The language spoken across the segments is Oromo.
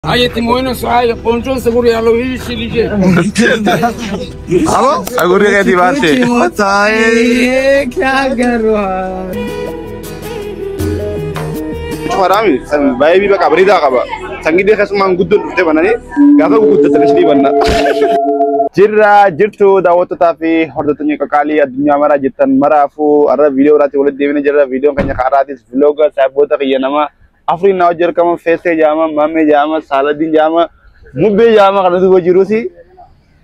Aye, Timoino, Saya, Poncho, seguro ya lo vi, si lige. Abo? Seguro que ti bate. क्या कर रहा है? Marami, bayi bi baka beri dah kaba. Sangi dia kasih manggudul, tu mana ni? Gata gudul terus di mana? Jirra, jirtu, dah waktu tapi horda tunya kekali, dunia mara jitan marafu, ada video rati oleh dia ni jirra video kanya karatis vlogger, saya buat tak iya nama. Afri nawajar kamu face jama, mame jama, saladin jama, mubbe jama kalau tu bajiru si,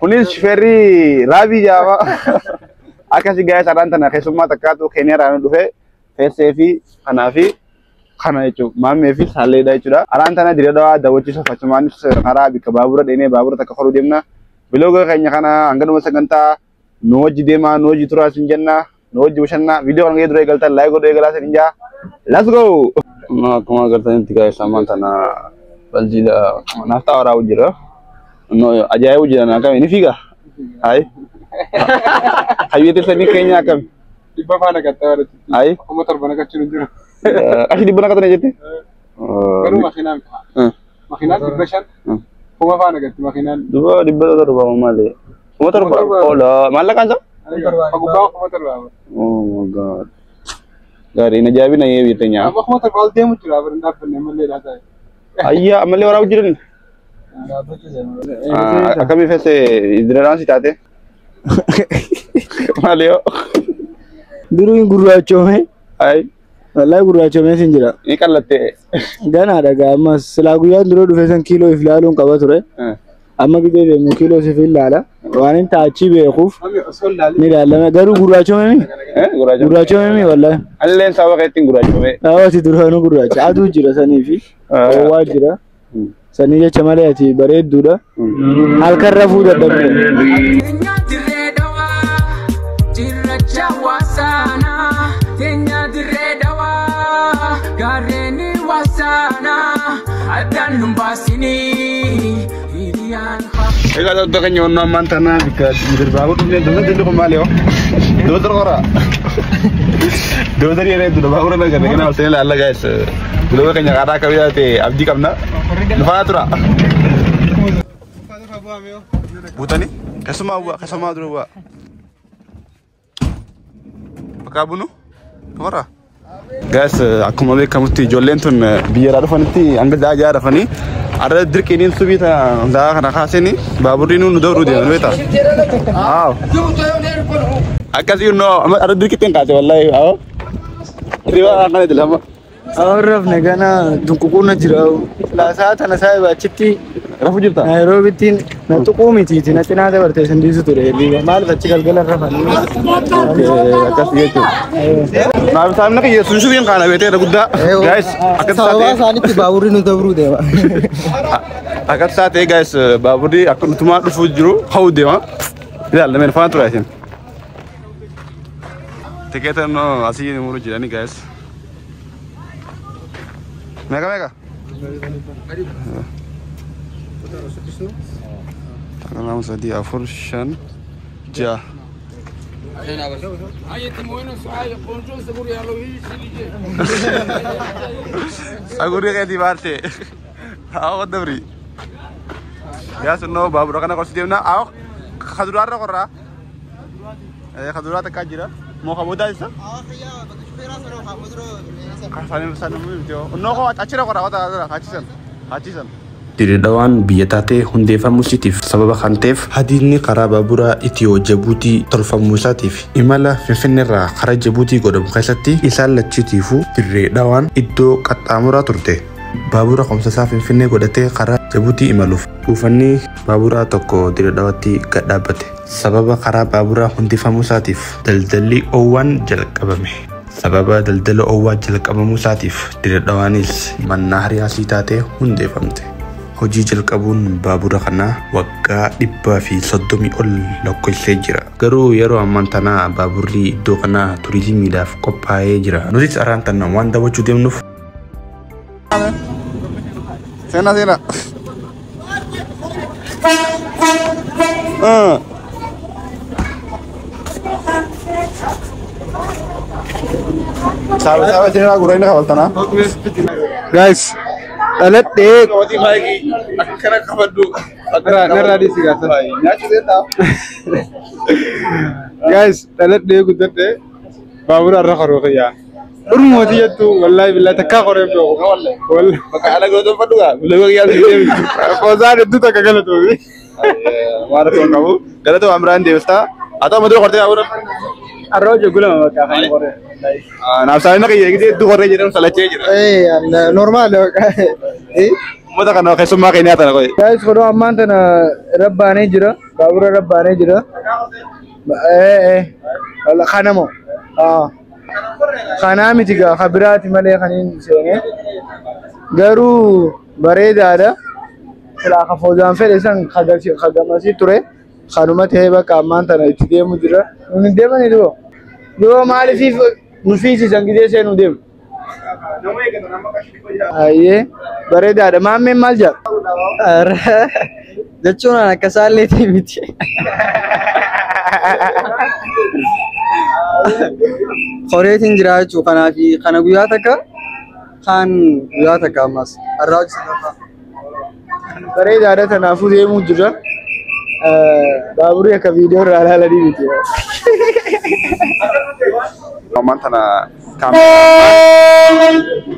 kunis ferry, rabi jama. Akasih gaya saran tanah, kesuma takkan tu kenya ranu duhe, face fi, kanafi. Karena itu, mami fi saleh dah itu dah. Aran tanah tidak ada dawat itu facuman sekarang bika babura dene babura tak kafaru demna. Vlogger kayaknya karena anggan masa ganta, noji dema, noji turun sinjana, noji busana. Video orang itu regal tak, like itu regal aja ninja. Let's go. Nah, kemana kerja ini tiga saman tanah baljila nafta orang ujira. No, aja ujira nak kami ini figa. Hai. Hai itu seni kayaknya kami. Di bawah nak kata orang. Hai. Kamu terbang kat curug. Asli di mana katanya jadi? Baru makinan. Makinan di Bashan. Kamu apa nak kata makinan? Dua di bawah terbang male. Kamu terbang? Oh lah, malah kan so? Aku bawa kamu terbang. Oh my god. Gari na jabi na yewi tanya. Aku kamu terbang dia muncul apa nak pernah male rasa. Ayah, male orang ujiran. Kami fese idran si tate. Male yo. Dulu yang guru aco me. Ay. Wallahi guru aco me sinjira. Ini kan latte. Gana daga mas lagu ya dulu fesan kilo iflalun kabature. Amma gide de mu kilo se filala. Wanin ta achi be khuf. Ni dalla garu guru aco me. Guru aco me wallahi. Allen sawa kaitin guru aco me. Awati durhanu guru aco. Adu jira sani fi. Wajira. Sani je chamale ati bare dura. Halkar rafu da dabbe. Ega tak kenyon nama tanah bika berbau tu ni dua tu kembali oh. Dua terkora. Dua tadi ada tu berbau orang lagi. Kenal saya lah guys. Dua kenya kara kau ya te abdi kamna. Lepas tu lah. Buta ni? Kasama dulu buat. Pakabunu? Kora. Guys, aku mau lihat kamu tu jualan tu biar ada fani tu, angkat dah ada fani. Ada drik ini tu bisa, dah kena kasih ni. Babur ini nu dulu dia, betul? Ah. Akas you know, ada drik yang kasih, wallahi. Ah. Riwa akan itu lama. Arab negana dungkukuna jirau. La saat ana saya baciti. Rafu juta. Nairobi tin na tu komi ti na tina da barte sandi su tore liga mal da cikal galan rafa ni. Akas itu. Nah, misalnya nak ya susu yang kana bete ada gudda. Guys, akas sani ti baburi nu dabru dewa. Akas saate guys, baburi aku tuma du fujuru kau dewa. Tidak, lemen fan tu asin. Tiket no asih ni muru jirani guys. Mega. Tangan sadi Afursan ja. Aye, Timoino, Saya, Poncho, seguro ya lo vi, si lige. Seguro que ti bate. Aku dabri. Ya suno babu rakana kau setiap na aku kadurar rakora. Kadurar tak kajira. Mau kamu dah isa? Sana mulu dia. No kau acira kora kata hacisan. Diredawan biyatate hundefa musitif sababa khantef hadini qaraba bura itio jabuti torfa musatif imala fefenera khara jabuti godom khaisati isal lachitifu diredawan iddo qatamura turte babura khamsa safin fenne godate khara jabuti imaluf ufanni babura tokko diredawati gadabate sababa khara babura hundefa musatif daldali owan jalqabame sababa daldalo owa jalqabamu musatif diredawanis manahri asitate hundefamte hojii jalqabuun baabura kana waggaa 130 ol lakkoofsee jira. Garuu yeroo ammaan tana baaburri iddoo kana turizimiidhaaf qophaa'ee jira. Nutis araan tana waan daawwachuu deemnuuf. Sena. Sahabat sini lah gurau ini kawal tanah. Guys, dhaladhee Wati maiki akkana qabaddu. Narraa dhiisi gaasa. Nyaachuu danda'a. Guys, dhaladhee guddadhee baabura irra koroo kiyyaa. Dhurmooti jettu wallahi billahi takkaa koree beeku. Wallahi. Bakka ala godhuu fadhugaa. Bilaga yaa deemi. Qoosaan hedduu takka galatuufi. Maara toon qabu. Galata Amraan deebistaa. Atau madura kortee baabura. Arroo jegulama bakka afaan koree. Naaf saayina kiyya eegdee hedduu korree jedhamu salachee jira. Normaal. Mata kana keessummaa keenyaa tana qoye. Guys, kun ammaan tana rabbaanee jira. Baabura rabbaanee jira. Kanamo. Kanaa miti gaa kabiraati malee kaniin seenee. Garuu bareedaadha. Silaa kafoozaan fedhe san kagamasii ture. Kanuma ta'ee bakka ammaan tana itti deemu jira. Nuti deemanii duboo. Duboo maaliif nu fiisisan gidee seenuu deemu? Ayyee bareedaadha. Maammeen maal jedha? Jechuun akka saalleetii miti. Qoreetiin jira jechuun kanaa fi kana guyyaa takka kan guyyaa takka ammas har'aa hojjetaa. Bareedaadha kanaafuu deemuu jira. Baaburri akka viidiyoo irraa ilaalanii miti. Ammaan tana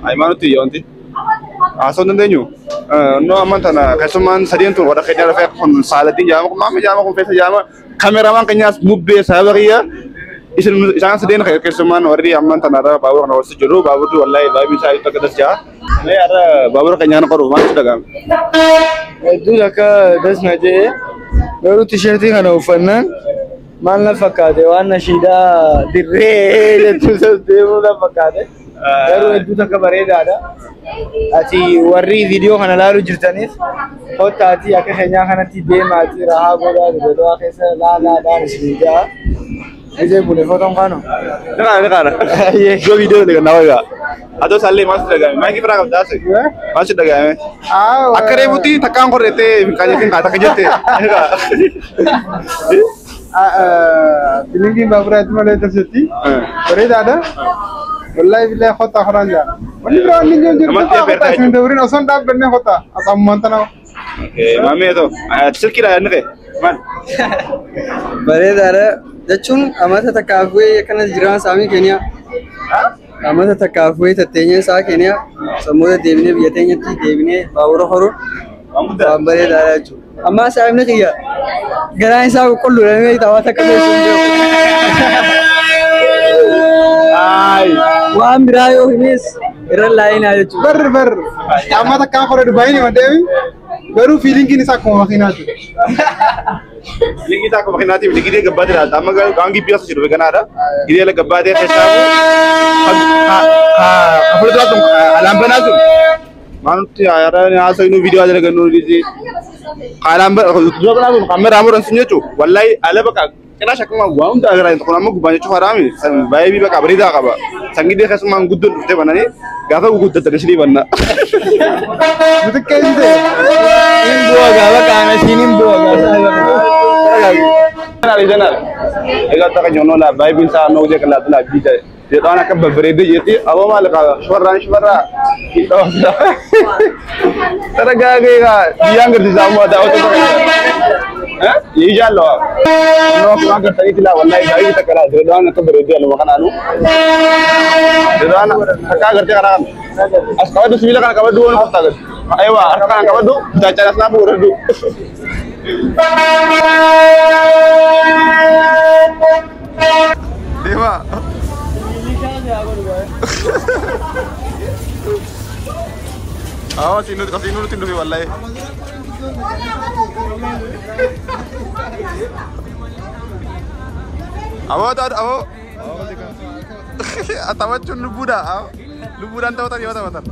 Haimanutti yonti. Asal dandeenyu. No ammaan tana keessummaan sadiin tun warra keenya rafee kun saalatiin jaama kun maamii jaama kun feesa jaama kaameramaan keenyaas mubbee sabaqiyya isaan sadeen keessummaan warri ammaan tana irra baabura kana walitti jiru baaburri wallahi baabii isaa itti akka dasjaa. Mee irra baabura keenyaan qoru maal dhaga'ame. Hedduu akka dasna jee garuu tisheertii kana uffannaan maal na fakkaate waan nashiidaa dirree jettu deemuu na fakkaate. Garuu hedduu akka bareedaadha. Ati warri viidiyoo kana ilaaluu jirtaniif kottaatii akka keenyaa kanatti deemaatii rahaa godhaa godhaa keessa laalaadhaan isin ga'a. Ijee bule fotoon kaano. Dekana. Yo video le kana waga. Ado salle mas dagame. Maiki fara kabda se. Mas dagame. Akare buti takkan korete kanya kin kata kejete. Bilingi baabura ituma tasiti. Bareedaadha. Wallahi billahi khota kharanja. Wali bro ninjo jirta. Asin dawrin oson dab benne khota. Asam mantana. Okay, mami itu. Silkira nake. Man. Bareedaadha jechuun amata takkaafuu kana jiraan saamii keenya. Amata takkaafuu tatteenya isaa keenya sammuu deebinee biyya teenyatti deebinee baabura horuun waan bareedaadha jechuudha. Amma saamni kiyya garaan isaa qulqulluudhaan taphata qabeessuun jiru. Waan biraa yoo himes irra laayinaa jechuudha. Bar. Amma takkaan koree Dubaay ni madeemi. Garuu fiilingiin isaa akkuma makiinaati. Fiilingi isaa akkuma makiinaati. Gidee gabbaatee laata. Amma gaangii biyya jiru beekanaadha. Gidee la gabbaatee keessaafu fuuldura tun alaambaa sun. Maanutti yaadaan haasa inuu viidiyoo ajala gannu disi. Alaambaa dura kanaa sun kameeraa muran sun jechuun wallahi ala bakka kena shakuma waan hundaa agarraa kun amma gubbaan jechuun haraami. Baay'ee bakka bareedaa qaba. Sangidee keessumaan guddoon dhuftee bananii gaafa guddatan ishee banna. Mutukkeen ta'e. Bu'a gaafa kaana siiniin bu'a gaafa. Jangan. Ega tak nyono lah, bayi bisa nong je kelat lah bisa. Dia tahu nak berbeda jadi, apa malah kalau suara. Kita sudah. Teragak ke? Dia ngerti sama ada auto kan? Iya jalan. No kita ngerti itu lah, wallahi bayi kita kelat. Dia tahu nak berbeda lo makan anu. Dia tahu nak ngerti kan? As kau tu sembilan kan kau dua orang tak? Ayo, kan kau dua, dah cara snapu redu. Dewa. Awas ini kasih nurut tindu wallahi. Awas. Atawat cun lubuda. Lubudan tahu tadi apa?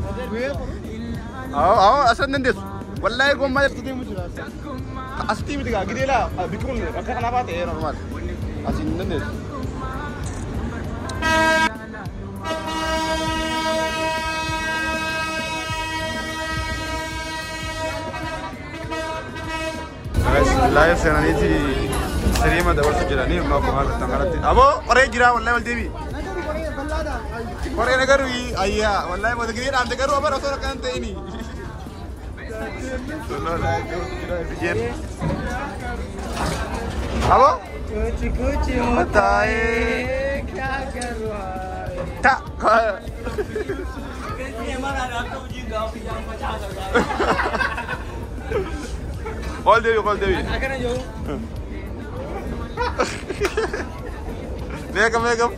Awas asal nendes. Wallahi gua mayat tu dia Asti mesti gak gede lah, bikun ni. Macam kenapa teh normal? Asin nendes. Guys, live sana ni si Serima dah bersujud ni, mau pengaruh tanggalat. Abo, orang jira wallahi wal dewi. Orang negara ni, ayah, wallahi mau gede, anda negara apa rasa orang kan ini. Apa? Kuci-kuci Matae. Tak. Call Dewi. Megam.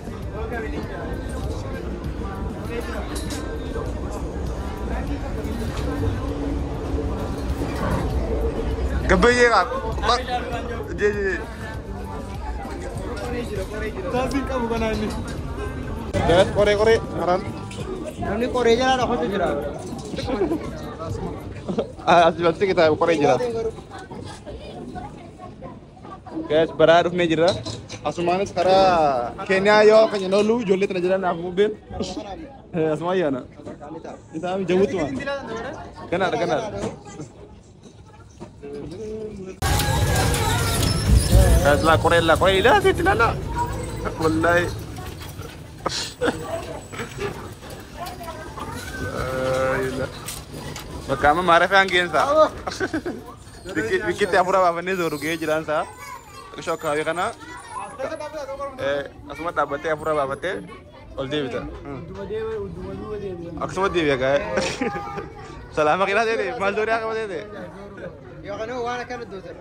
Gabi kan? Jadi. Tapi kamu bukan ini. Guys, kore haran. Namni Korea jala ada hoto jira. Asli kita kore jira. Guys, barat ufne jira. Asmane sekarang Kenya yo kanya nolu jolle tena jira na mobil. Asma ya na. Kita ami jauh tuh. Kenar. Guys, la Korea dah sih lah. Wallahi. Bakama marah angin sa. Dikit ya pura apa nih zoru ge jalan sa. Kesok kau kana. Asma tabate ya pura apa teh. Olde bita. Aku semua dia guys. Selama kita deh, mal dori apa deh. Ya kan wana kan dozer.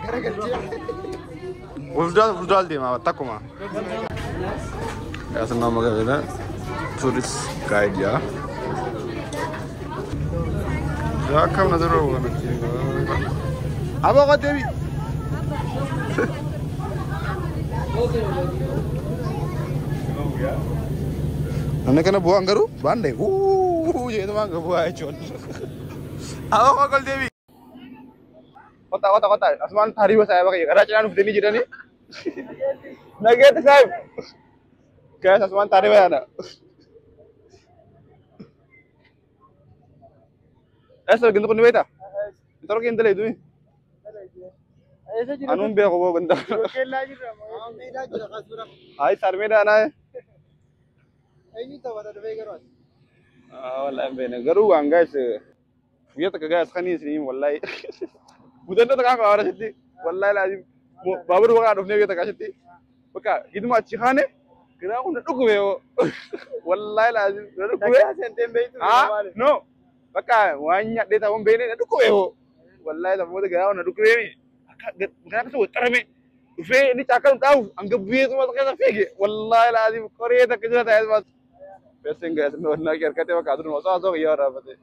Gara-gara Uldal dia mah takuma. Ya senang banget ya. Tourist guide ya. Ya kamu nazar apa kan? Apa kau Dewi? Ane kena buang garu? Bandai. Jadi itu mah nggak buang econ. Apa kau Dewi? Kota. Asman hari bahasa saya pakai. Karena jangan begini jadi nih. Nugget saya. Guys, asman tadi mana? Gitu pun beta. Taruh kintal itu. Anum be ako benda. Ay sarmeda na. Wallahi bene garu ang guys. Biar tak guys kani sini wallahi. Budan tu tak kau orang sini. Wallahi lazim. Babur baga adufne biar tak kasih. Baka gitu mah cihane. Kira aku nak dukung yo. Wallahi lazim. Dukung. No. Baka banyak dia tahu bene nak dukung yo. Wallahi tak mau kira aku nak dukung ni. Kenapa tu terame? Fe ni cakap tahu. Anggap biar tu macam apa fege. Wallahi lazim. Korea tak kerja tak ada. Pesing guys. No nak kira kata baka adun masa so ya orang pasti.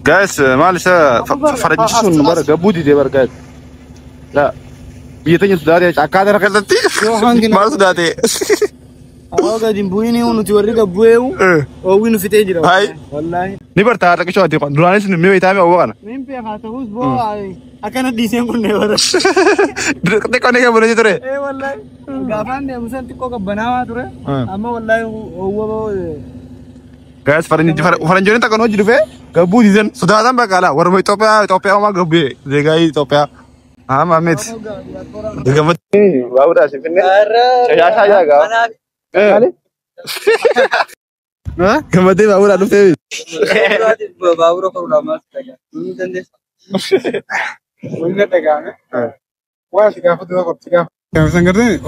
Guys, معلش فرجيشون برا قبودي دي برا guys. لا بيتني سوداتي أكادر كذاتي ما سوداتي. أو قاعدين بويني ونتوري كبويو أو وينو في تجرا. هاي. والله. نبر تارا كشوا تيقون دراني سن ميو يتامي أو كنا. مين بيخاطر هوس بو أكان ديسين كل نهار. تكون نيجا بروجي ترى. إيه والله. غافان دي مسان تكو كبناوا ترى. أما والله هو Guys, Faranjoni tak kono jiru fe? Gabu dizen. Sudah ada mbak kala. Warmo Ethiopia mah gabu. Zegai Ethiopia. Ah, Mamet. Gabu. Baru dah sih pinne. Saya ga. Kali. Hah? Gabu deh baru ada fe. Baru kalau lama saja. Ini tendes. Mungkin tak kan? Wah, sih aku tuh kok sih. Yang sanggerde?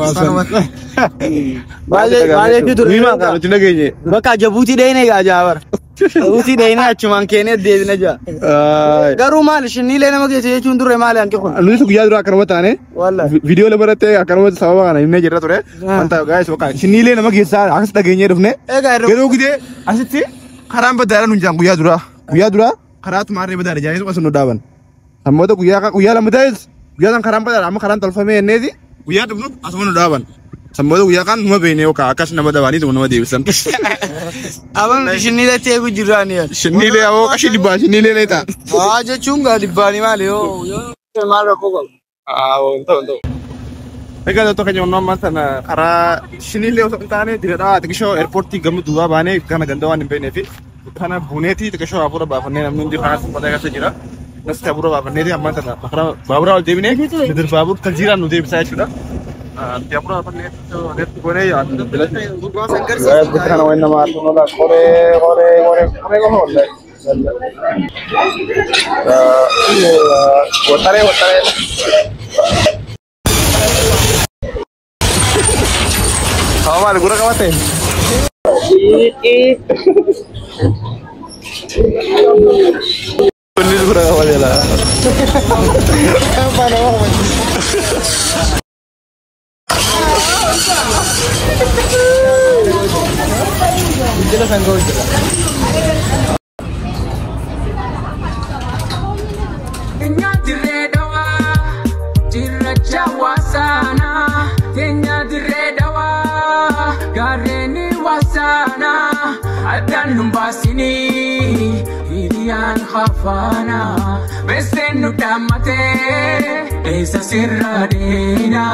Balik itu Lima kan cina kayaknya. Baka Jabuti deh ini gak jawar. Jabuti deh ini cuma kene deh ini aja. Garu mal sini lena magi sih cundur mal yang kau. Lu itu gaya dulu akar mata ane. Wallah. Video lebar itu akar mata sama kan? Ini jadi tuh mantap guys. Baka sini lena magi sah. Aku sudah gaya dulu nih. Garu gitu. Asyik sih. Karam berdara nunjang gaya dulu. Karat marne berdara jadi itu masuk nudaban. Sama itu gaya lama guys. Gaya kan karam berdara. Ama karam telfame ini sih. Guyar tu pun asal mana dawan, sambil guyar kan semua bini oka akas nama dawan itu nama Davidson. Abang sini le tegu jiran ya. Sini le awak kasih di bawah sini le neta. Aja cunga di bawah ni malu yo. Malu aku kau. Untuk. Mereka tu kan yang nama sana. Karena sini le untuk tanya tidak ada. Tapi show airport ti gamu dua bane karena gandawan ni benefit. Karena buneti tapi show apura bapak ni namun di khas pada kasih jira. Nasi apura bapak ni dia aman sana. Karena babur awal David ni. Betul babur kajiran nu David saya sudah. tiap pura apa lihat kore ya. Gua sangkar Guys, kita kan main nama tuh nolah kore kok lah. Wotare. Kamu mana gura kamu Bener gura kamu aja lah. Apa nama? Jelas kan kau jelas. Tenya diredawa, dirajawa sana. Tenya diredawa, gareni wasana. Adan lumbasini, irian khafana. Besenu damate, esa sirradena.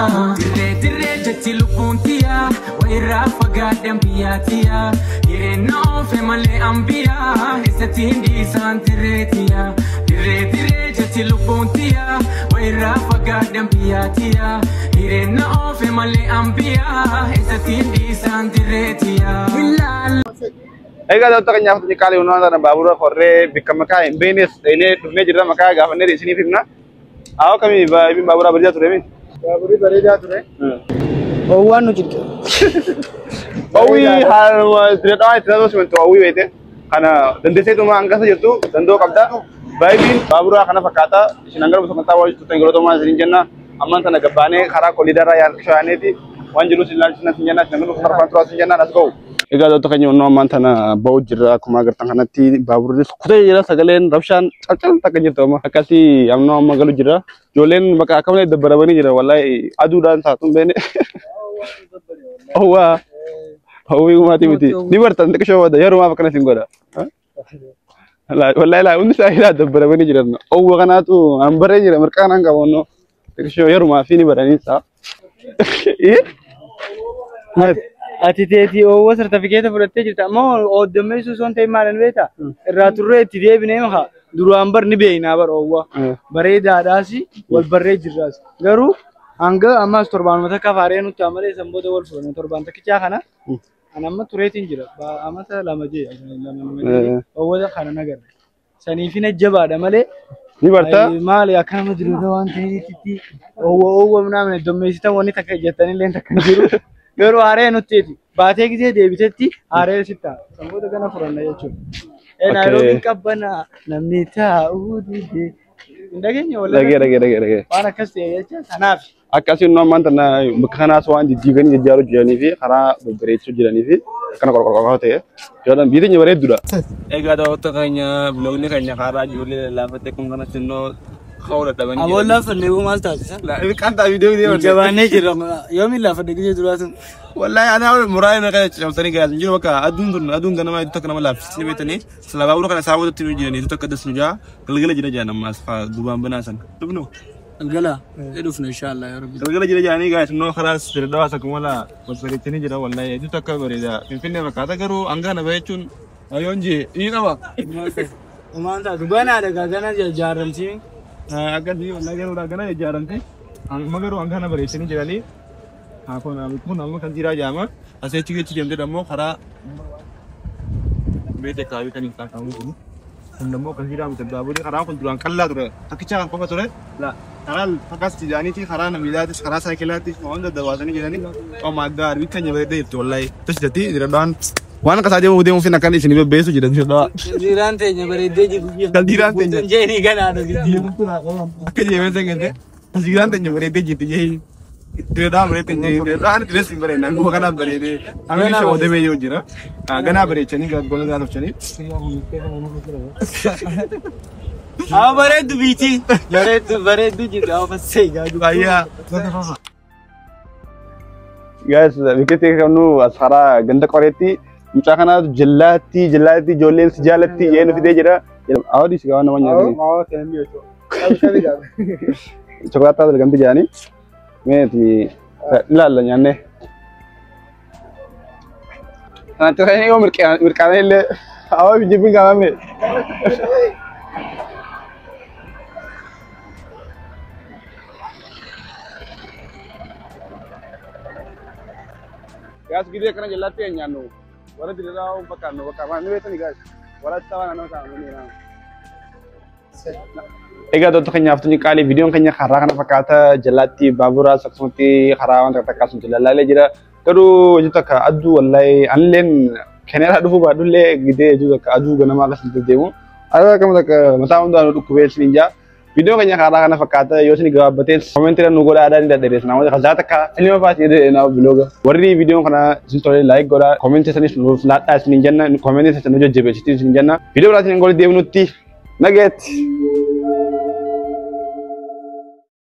Dire jati lupuntia, waira fagadam piatia. Ireno female ambia, esa tindi santiretia. Dire jati lupuntia, waira fagadam piatia. Ireno female ambia, esa tindi santiretia. Ega daw tak nyaf ni kali unon na babura korre bikamaka benes ini dumne jira maka gafane di sini fimna aw kami babura berja ture mi baburi bare ja ture Owan nu jidda. Owi hal tidak sementu owi wete karena dendese tu angka saja tu dendo kabda baibin babura kana fakata sinanggar busuk tawa itu tenggoro to ma sinjana amman tana gabane khara kolidara ya shane ti wanjulu sinjana sinanggar khara pantro sinjana let's go. Ega daw tak nyono mantana bau jira kuma gartang kanati babur ni kutai jira sagalen rabshan cacal tak nyito ma akasi amno magalu jira jolen maka akamne dabarabani jira wallahi adu dan satu bene owa hawi mati ni bartan tak showa da yaru ma bakana singora wallahi la undi sahila dabarabani jira owa kana tu ambare jira markana nga wono tak showa yaru ma fini barani sa Ati Owa certificate fudhattee jirta ammoo ooddameessuu osoo hin ta'in maal beektaa irraa turree itti deebinee maka duraan bar ni beeknaa bar Owa bareedaadhaas wal barree jirraas garuu hanga ammas torbaanuma takka faaree nutti amalee sanboota wal fudhanne torbaan takkichaa kana an amma tureetiin jira amata lama jee Owa kana nagarre saniifin ajjabaadha malee ni barta maali akkanama jiruudha waan ta'eetitti Owa namni ooddameessitan wanni takka jettaniillee takka jiru Guru are nuti baate gisee deebitetti are sitta sanboota kana furanna jechuudha. Nairobi qabbana namni taa'uu dide ndageenye wala Dage. waan akkas ta'e jecha kanaaf Akkasi no mantana kana so andi digani jaaru jirani fi khara bareechu jirani fi kana korkor ta'e jalan bidinya bareedudha. Ega daw takanya vlog ni kanya khara jule lafate kun kana sinno khawla tabani. abolla fanne bu mal taasisa La kan ta video ni jabaane jira yomi lafate gisee duraasun wallahi ana muray na kaya chamtani ga jinjiro maka adun gana ma takana mala fisni betani salaba uru kana sabu tinu jirani to takaddas nuja galgala jira jana mas fa duban banasan tubno galgala edufna inshallah ya rabbi galgala jira jani ga no khalas tirdawa sakumala wasalitini jira wallahi du takka barida finfinne maka ta garu angana baychun ayonje ina ba umanta dubana daga gana jaramti agar di wallahi garu gana jaramti magaru angana baritini jirani aku nama kan jira jama asal cikgu jam dia demo kara bete kayu kan kita kamu ini demo kan jira macam tu abu ni kara aku tulang kalla tu tak kicau apa tu lah kara fakas tijani ti kara namilatis kara cyclatis mau anda dawasani jadi oh magar bikin je bete itu wallahi terus jadi di depan wana kasaja mau dia mungkin akan di sini bebesu jadi sudah jiran teh nyabari deji kan jiran teh jadi kan ada gitu akan je macam gitu jiran teh nyabari deji jadi Tidak berarti ni, tidak ada sih berarti. Nanggu kan ada berarti. Kami ni semua demi yo jira. Gana berarti cini kan bola gana cini. berarti tu biti, berarti tu jira apa sih gadu. Ayah. Guys, vikiti kanu asara ganda koreti mutakana jellati jolel sijalati yenu fide jira awdi sigawa namanya ni mau tembi itu kali coklat ada ganti jani Meti, lala nyane. Nanti ini kau mereka ini, awak bijibin kami. Gas gede kana jalatti nyano. Wala dirao bakano bakama ni wetani gas. Wala tawana no sa ni na. Egaa doon kanya aftunya kali video kanya karaa kana fakkaata jalatti baabura saksumatti karaa wanta takkasun jalalaale jira. Garuu hojii takka aduu wallahi anleen kenera dhufu baadullee gidee hojii takka aduu ganama akkasitti deemu. Ada kamu takka mataa hundaa dhukkubee sinja. Video kanya karaa kana fakkaata yoo isin gabaabbateen koomentiira nu godhaa adaan dadhabees namoota kasaa takka filma faati jedhee naa bilooga. Warri video kana isin tolee like godhaa koomenti sanis nuuf laadhaa isin jenna koomenti sanis nu jajjabeessitii isin jenna. Video biraatiin gola deemnutti nageetti.